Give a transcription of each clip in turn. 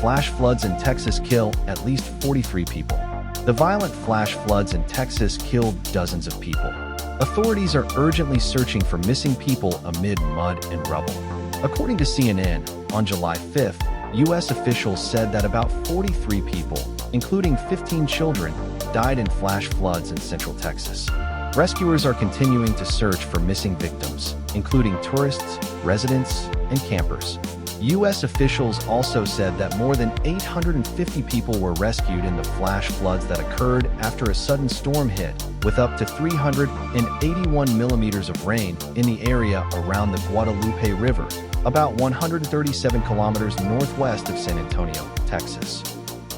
Flash floods in Texas kill at least 43 people. The violent flash floods in Texas killed dozens of people. Authorities are urgently searching for missing people amid mud and rubble. According to CNN, on July 5th, U.S. officials said that about 43 people, including 15 children, died in flash floods in central Texas. Rescuers are continuing to search for missing victims, including tourists, residents, and campers. U.S. officials also said that more than 850 people were rescued in the flash floods that occurred after a sudden storm hit, with up to 381 millimeters of rain in the area around the Guadalupe River, about 137 kilometers northwest of San Antonio, Texas.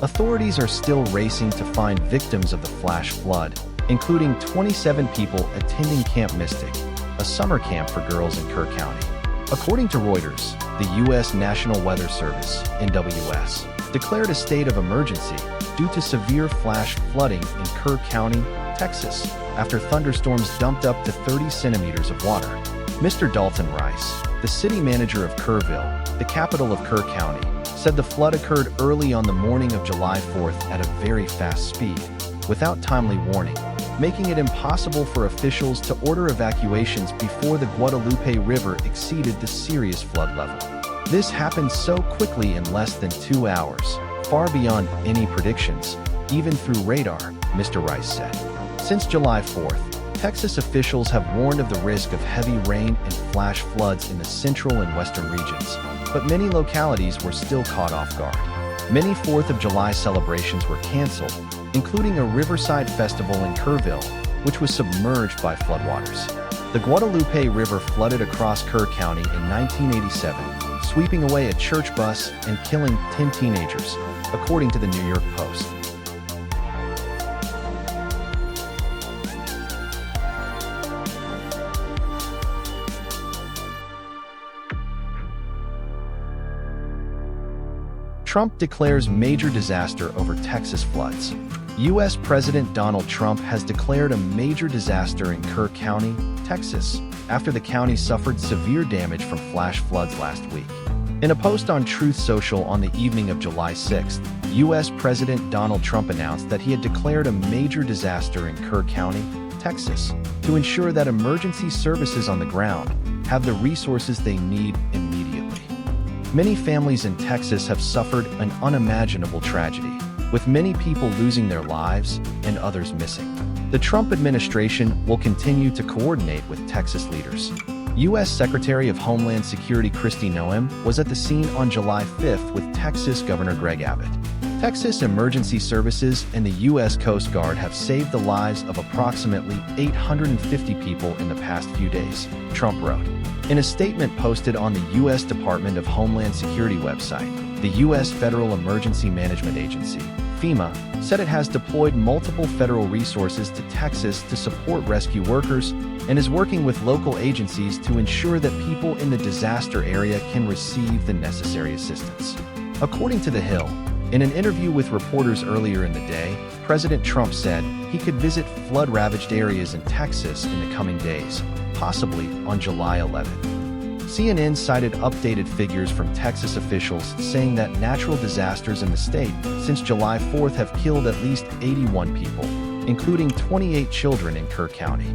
Authorities are still racing to find victims of the flash flood, including 27 people attending Camp Mystic, a summer camp for girls in Kerr County. According to Reuters, the U.S. National Weather Service, NWS, declared a state of emergency due to severe flash flooding in Kerr County, Texas, after thunderstorms dumped up to 30 centimeters of water. Mr. Dalton Rice, the city manager of Kerrville, the capital of Kerr County, said the flood occurred early on the morning of July 4th at a very fast speed, without timely warning, making it impossible for officials to order evacuations before the Guadalupe River exceeded the serious flood level. This happened so quickly in less than 2 hours, far beyond any predictions, even through radar, Mr. Rice said. Since July 4th, Texas officials have warned of the risk of heavy rain and flash floods in the central and western regions, but many localities were still caught off guard. Many 4th of July celebrations were canceled, including a Riverside Festival in Kerrville, which was submerged by floodwaters. The Guadalupe River flooded across Kerr County in 1987, sweeping away a church bus and killing 10 teenagers, according to the New York Post. Trump declares major disaster over Texas floods. U.S. President Donald Trump has declared a major disaster in Kerr County, Texas, after the county suffered severe damage from flash floods last week. In a post on Truth Social on the evening of July 6th, U.S. President Donald Trump announced that he had declared a major disaster in Kerr County, Texas, to ensure that emergency services on the ground have the resources they need immediately. Many families in Texas have suffered an unimaginable tragedy, with many people losing their lives and others missing. The Trump administration will continue to coordinate with Texas leaders. U.S. Secretary of Homeland Security Kristi Noem was at the scene on July 5th with Texas Governor Greg Abbott. Texas Emergency Services and the U.S. Coast Guard have saved the lives of approximately 850 people in the past few days, Trump wrote. In a statement posted on the U.S. Department of Homeland Security website, the U.S. Federal Emergency Management Agency, FEMA, said it has deployed multiple federal resources to Texas to support rescue workers and is working with local agencies to ensure that people in the disaster area can receive the necessary assistance. According to The Hill, in an interview with reporters earlier in the day, President Trump said he could visit flood-ravaged areas in Texas in the coming days, possibly on July 11th. CNN cited updated figures from Texas officials saying that natural disasters in the state since July 4th have killed at least 81 people, including 28 children in Kerr County.